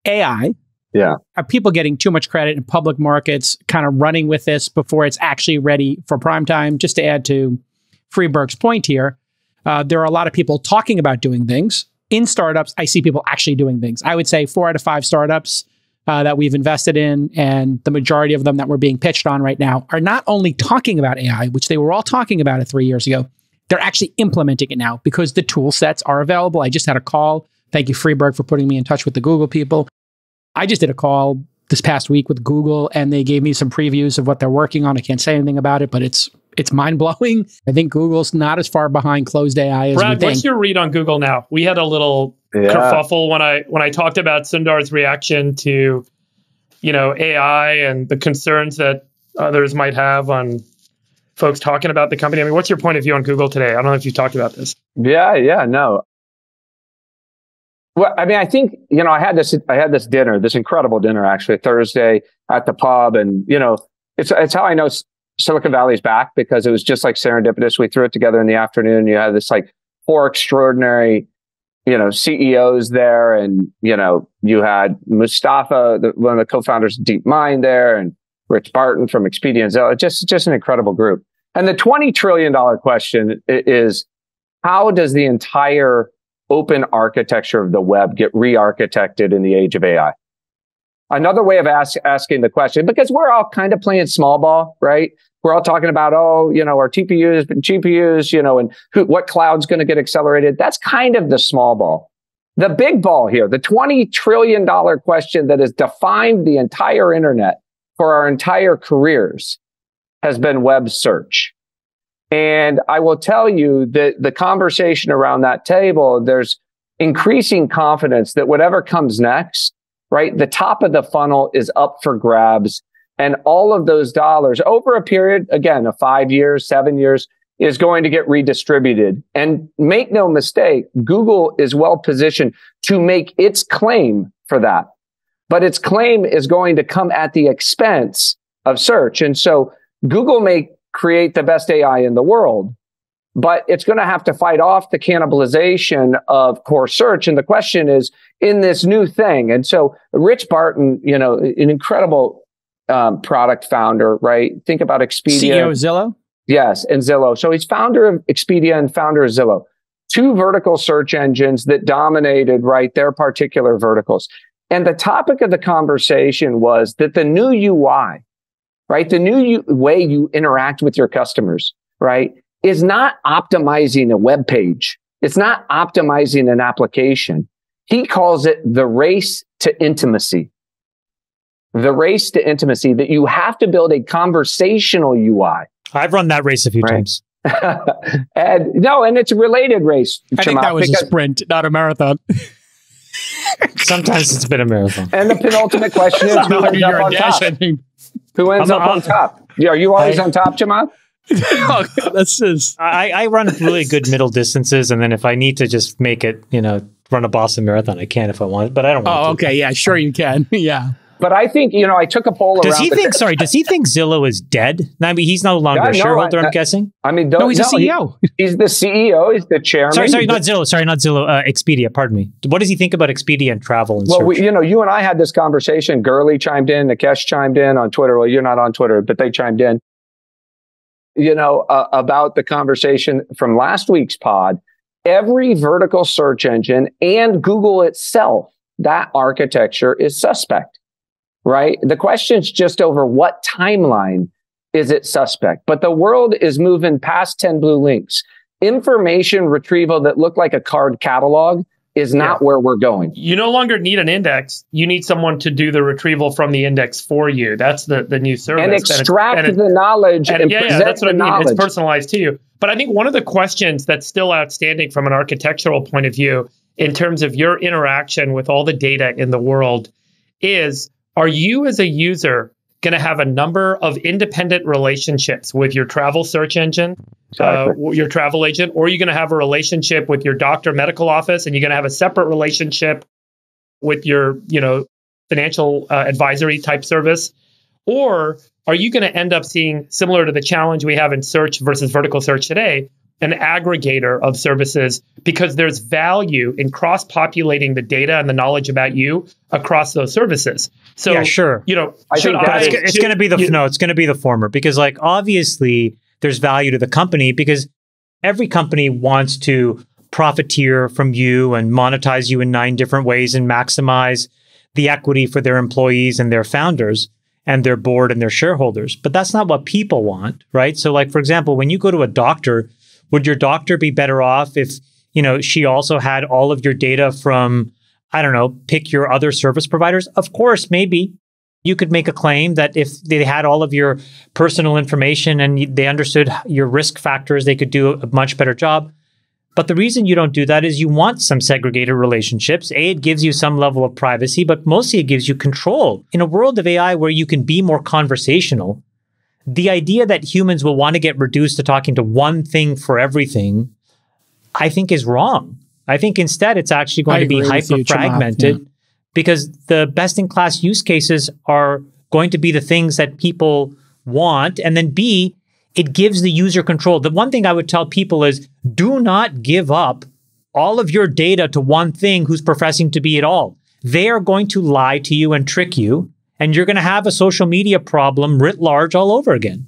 AI. Yeah. Are people getting too much credit in public markets, kind of running with this before it's actually ready for prime time? Just to add to Freeberg's point here, there are a lot of people talking about doing things. In startups, I see people actually doing things. I would say 4 out of 5 startups that we've invested in, and the majority of them that we're being pitched on right now, are not only talking about AI, which they were all talking about it 3 years ago, they're actually implementing it now because the tool sets are available. I just had a call. Thank you, Freeberg, for putting me in touch with the Google people. I just did a call this past week with Google, and they gave me some previews of what they're working on. I can't say anything about it, but it's mind-blowing. I think Google's not as far behind closed AI as we think. Brad, what's your read on Google now? We had a little kerfuffle when I talked about Sundar's reaction to, AI and the concerns that others might have on folks talking about the company. I mean, what's your point of view on Google today? I don't know if you talked about this. No. Well, I mean, I think, I had this dinner, this incredible dinner, actually, Thursday at the pub. And, it's how I know Silicon Valley's back, because it was just like serendipitous. We threw it together in the afternoon. You had this 4 extraordinary, CEOs there. And, you had Mustafa, one of the co-founders of DeepMind there, and Rich Barton from Expedia and Zillow. Just an incredible group. And the $20 trillion question is, how does the entire open architecture of the web get re-architected in the age of AI? Another way of asking the question, because we're all kind of playing small ball, right? We're all talking about, our TPUs, GPUs, and what cloud's going to get accelerated. That's kind of the small ball. The big ball here, the $20 trillion question that has defined the entire internet for our entire careers, has been web search. And I will tell you that the conversation around that table, there's increasing confidence that whatever comes next, right, the top of the funnel is up for grabs. And all of those dollars over a period, again, of 5 years, 7 years, is going to get redistributed. And make no mistake, Google is well positioned to make its claim for that. But its claim is going to come at the expense of search. And so Google may create the best AI in the world, but it's going to have to fight off the cannibalization of core search. And the question is, in this new thing. And so Rich Barton, an incredible product founder, right? Think about Expedia. CEO of Zillow? Yes, and Zillow. So he's founder of Expedia and founder of Zillow. 2 vertical search engines that dominated, right, their particular verticals. And the topic of the conversation was that the new UI, right, the new way you interact with your customers, right, is not optimizing a web page. It's not optimizing an application. He calls it the race to intimacy. The race to intimacy, that you have to build a conversational UI. I've run that race a few times. and it's a related race. I think that was a sprint, not a marathon. Sometimes it's been a marathon. And the penultimate question is, who ends up on top? Who ends up on top? Are you always on top, Chamath? Oh, that's just... I run really good middle distances, and then if I need to just make it, run a Boston Marathon, I can if I want, but I don't want to. Oh, okay, yeah, sure you can, yeah. But I think, I took a poll does around... Does he think Zillow is dead? I mean, he's no longer a shareholder, I'm guessing? I mean, no, he's the CEO. He's the CEO, he's the chairman. Sorry, not Zillow. Expedia, pardon me. What does he think about Expedia and travel and search? You and I had this conversation. Gurley chimed in, Nikesh chimed in on Twitter. Well, you're not on Twitter, but they chimed in, about the conversation from last week's pod. Every vertical search engine and Google itself, that architecture is suspect. Right? The question is just over what timeline is it suspect? But the world is moving past 10 blue links. Information retrieval that looked like a card catalog is not where we're going. You no longer need an index. You need someone to do the retrieval from the index for you. That's the new service. And extract the knowledge and present that's what the knowledge. It's personalized to you. But I think one of the questions that's still outstanding from an architectural point of view, in terms of your interaction with all the data in the world, is, are you as a user going to have a number of independent relationships with your travel search engine, your travel agent, or are you going to have a relationship with your doctor medical office, and you're going to have a separate relationship with your, financial advisory type service? Or are you going to end up seeing, similar to the challenge we have in search versus vertical search today, an aggregator of services because there's value in cross-populating the data and the knowledge about you across those services. So, yeah, sure. You know, it's going to be it's going to be the former, because like obviously there's value to the company because every company wants to profiteer from you and monetize you in 9 different ways and maximize the equity for their employees and their founders and their board and their shareholders. But that's not what people want, right? So like, for example, when you go to a doctor, would your doctor be better off if, you know, she also had all of your data from, I don't know, pick your other service providers? Of course, maybe you could make a claim that if they had all of your personal information and they understood your risk factors, they could do a much better job. But the reason you don't do that is you want some segregated relationships. A, it gives you some level of privacy, but mostly it gives you control. In a world of AI where you can be more conversational, the idea that humans will want to get reduced to talking to one thing for everything, I think is wrong. I think instead it's actually going to be hyper-fragmented because the best-in-class use cases are going to be the things that people want. And then B, it gives the user control. The one thing I would tell people is do not give up all of your data to one thing who's professing to be it all. They are going to lie to you and trick you, and you're going to have a social media problem writ large all over again.